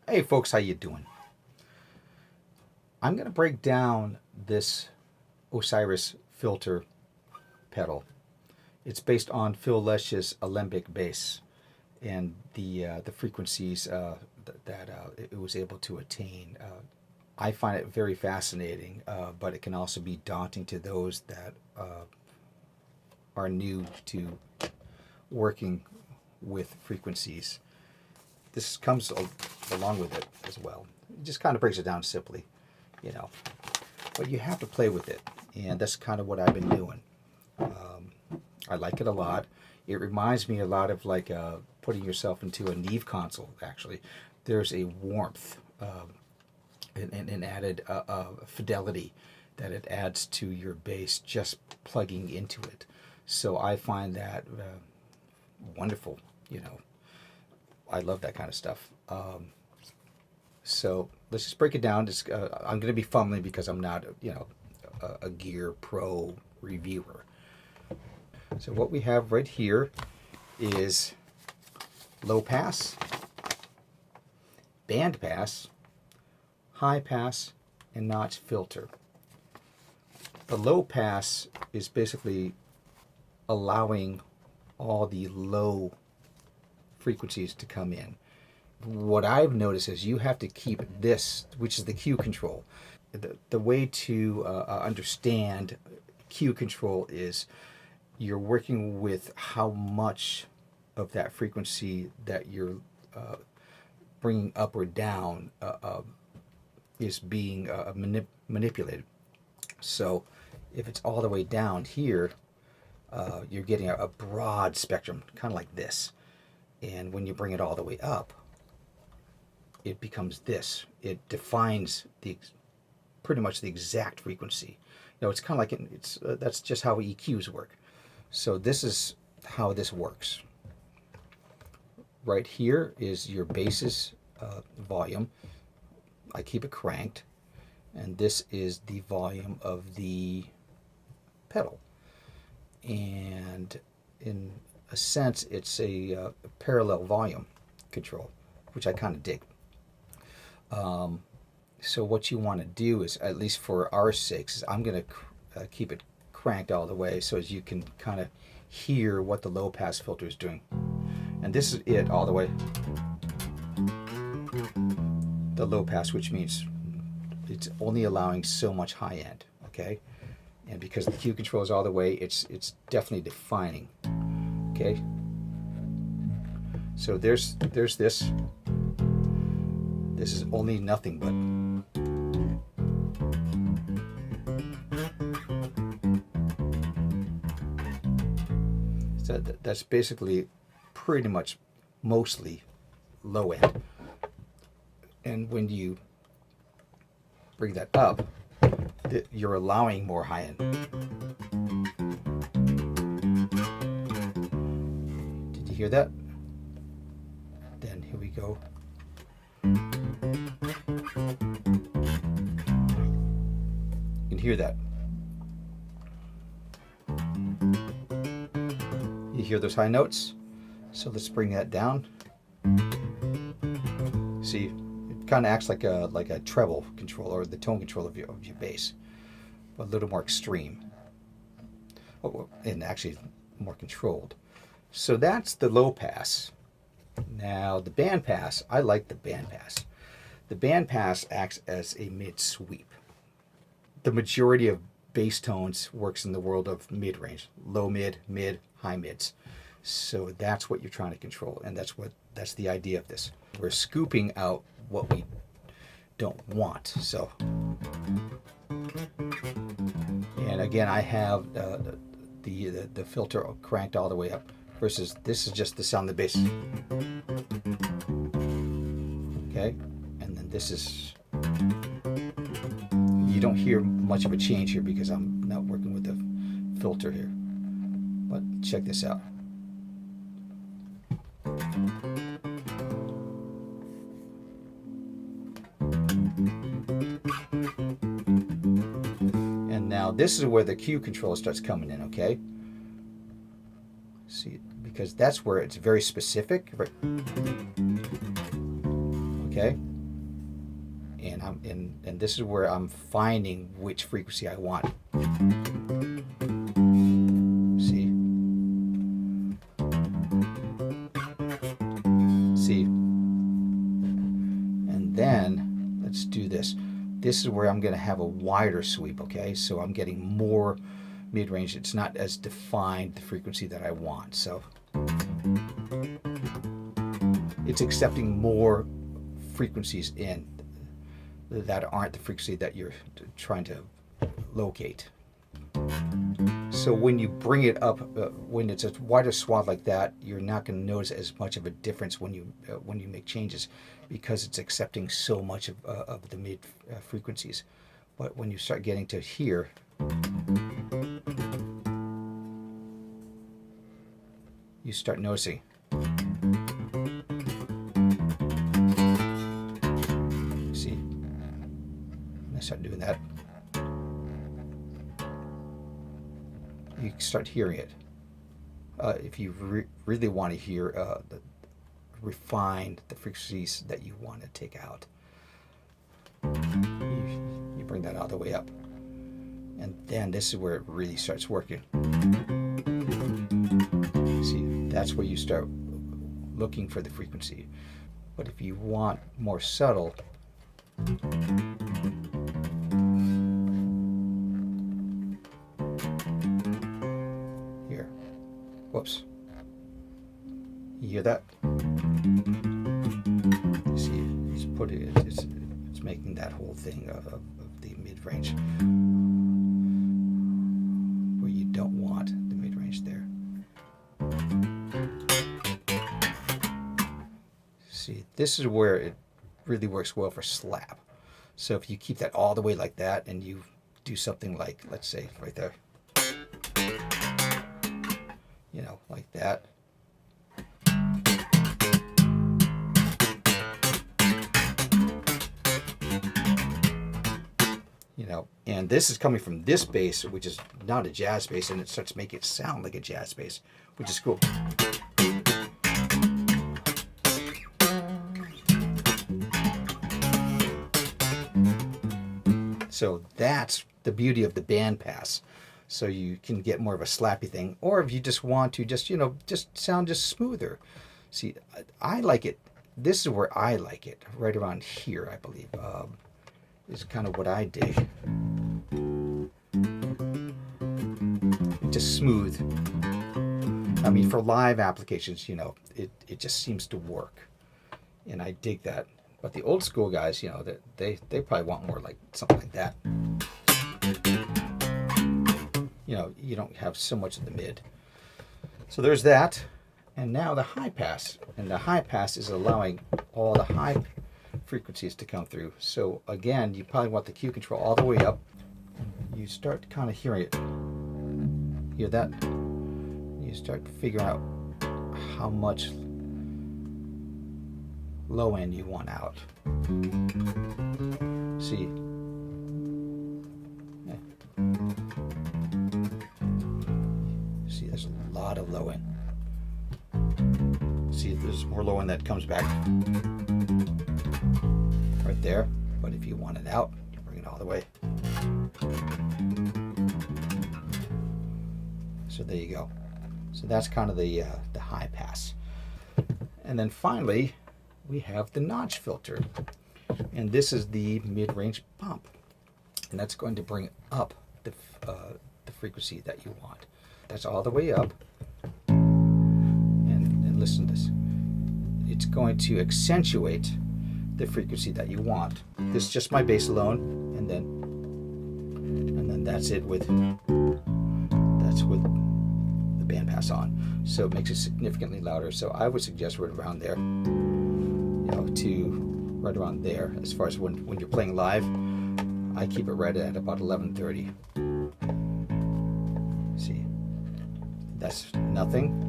Hey folks, how you doing? I'm going to break down this Osiris Philter pedal. It's based on Phil Lesh's Alembic bass and the frequencies that it was able to attain. I find it very fascinating, but it can also be daunting to those that are new to working with frequencies. This comes along with it as well. It just kind of breaks it down simply, you know. But you have to play with it, and that's kind of what I've been doing. I like it a lot. It reminds me a lot of like putting yourself into a Neve console, actually. There's a warmth and added fidelity that it adds to your bass just plugging into it. So I find that wonderful, you know. I love that kind of stuff. So let's just break it down. I'm going to be fumbling because I'm not, you know, a gear pro reviewer. So what we have right here is low pass, band pass, high pass, and notch filter. The low pass is basically allowing all the low frequencies to come in. What I've noticed is you have to keep this, which is the Q control. The way to understand Q control is you're working with how much of that frequency that you're bringing up or down is being manipulated. So if it's all the way down here, you're getting a broad spectrum, kind of like this. And when you bring it all the way up, it becomes this. It defines pretty much the exact frequency. You know, it's kind of like that's just how EQs work. So this is how this works. Right here is your bass's volume. I keep it cranked, and this is the volume of the pedal. And in a sense, it's a parallel volume control, which I kind of dig. So what you want to do is, at least for our sakes, is I'm going to keep it cranked all the way so as you can kind of hear what the low pass filter is doing. And this is it all the way. The low pass, which means it's only allowing so much high end, okay? And because the Q control is all the way, it's definitely defining. Okay, so there's this. This is only nothing but. So that's basically pretty much mostly low end. And when you bring that up, you're allowing more high end. Hear that? Then here we go. You can hear that. You hear those high notes? So let's bring that down. See, it kind of acts like a treble control or the tone control of your bass, but a little more extreme. Oh, and actually more controlled. So that's the low pass. Now the band pass, I like the band pass. The band pass acts as a mid sweep. The majority of bass tones works in the world of mid range, low mid, mid, high mids. So that's what you're trying to control, and that's the idea of this. We're scooping out what we don't want. So, and again, I have the filter cranked all the way up. Versus this is just the sound of the bass. Okay, and then this is, you don't hear much of a change here because I'm not working with the filter here. But check this out. And now this is where the Q control starts coming in, okay? See, because that's where it's very specific. Right? Okay, and this is where I'm finding which frequency I want. See? See? And then let's do this. This is where I'm going to have a wider sweep, okay? So I'm getting more mid-range. It's not as defined the frequency that I want. So it's accepting more frequencies in that aren't the frequency that you're trying to locate. So when you bring it up, when it's a wider swath like that, you're not going to notice as much of a difference when you make changes, because it's accepting so much of the mid frequencies. But when you start getting to here, you start noticing. See, when I start doing that, you start hearing it. If you really want to hear refine the frequencies that you want to take out, you bring that all the way up, and then this is where it really starts working. See, that's where you start looking for the frequency. But if you want more subtle, here, whoops, you hear that? See, it's making that whole thing of the mid-range where you don't want the mid-range there. See, this is where it really works well for slap. So if you keep that all the way like that and you do something like, let's say right there, you know, like that. You know, and this is coming from this bass, which is not a jazz bass, and it starts to make it sound like a jazz bass, which is cool. So that's the beauty of the band pass. So you can get more of a slappy thing, or if you just want to just, you know, just sound just smoother. See, I like it. This is where I like it, right around here, I believe. Is kind of what I dig. Just smooth. I mean, for live applications, you know, it just seems to work, and I dig that. But the old school guys, you know, they probably want more like something like that. You know, you don't have so much of the mid. So there's that, and now the high pass, and the high pass is allowing all the high frequencies to come through. So again, you probably want the Q control all the way up. You start kind of hearing it. Hear that? You start figuring out how much low end you want out. See? See, there's a lot of low end. See, there's more low end that comes back right there. But if you want it out, you bring it all the way. So there you go. So that's kind of the high pass. And then finally, we have the notch filter. And this is the mid-range bump. And that's going to bring up the frequency that you want. That's all the way up. And listen to this. It's going to accentuate the frequency that you want. This is just my bass alone, and then that's it with the band pass on. So it makes it significantly louder. So I would suggest right around there, you know, to right around there. As far as when you're playing live, I keep it right at about 11:30. See, that's nothing.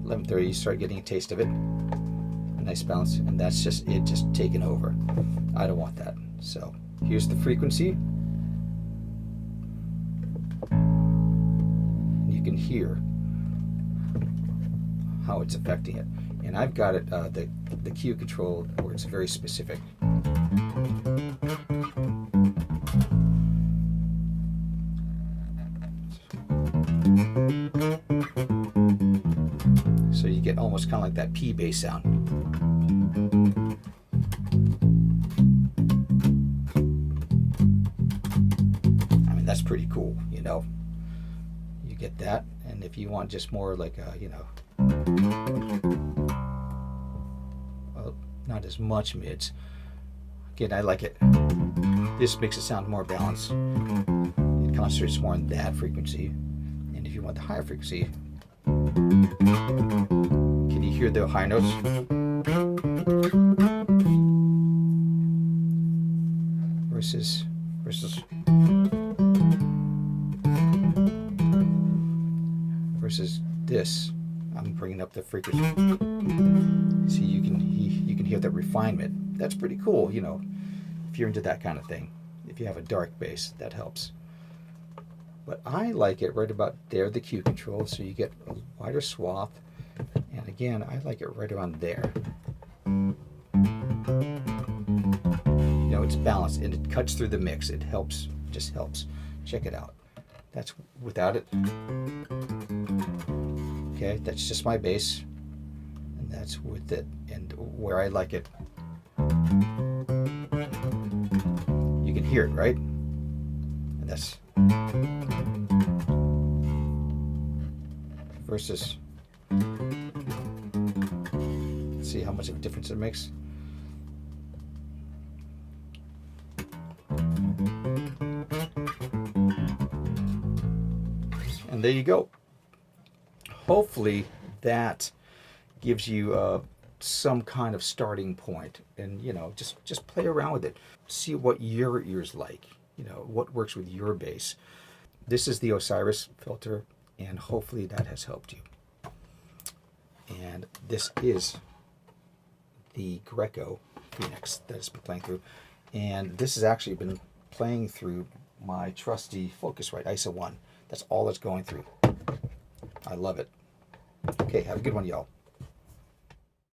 11:30, you start getting a taste of it. A nice bounce, and that's just it, just taking over. I don't want that. So here's the frequency. You can hear how it's affecting it. And And I've got it, the Q control, where it's very specific. So you get almost kind of like that P bass sound. I mean, that's pretty cool, you know. You get that, and if you want just more like a, you know, well, not as much mids. Again, I like it. This makes it sound more balanced. It concentrates more on that frequency. And if you want the higher frequency, can you hear the high notes? Versus this. I'm bringing up the frequency. See, you can hear that refinement. That's pretty cool, you know, if you're into that kind of thing. If you have a dark bass, that helps. But I like it right about there, the Q control, so you get a wider swath. And again, I like it right around there. You know, it's balanced and it cuts through the mix. It helps, just helps. Check it out. That's without it. Okay, that's just my bass. And that's with it and where I like it. You can hear it, right? And that's versus, see how much of a difference it makes. And there you go. Hopefully that gives you some kind of starting point, and you know, just play around with it, see what your ears like, you know, what works with your bass. This is the Osiris Philter, and hopefully that has helped you. And this is the Greco Phoenix that it's been playing through, and this has actually been playing through my trusty Focusrite ISO 1. That's all it's going through. I love it. Okay, have a good one, y'all.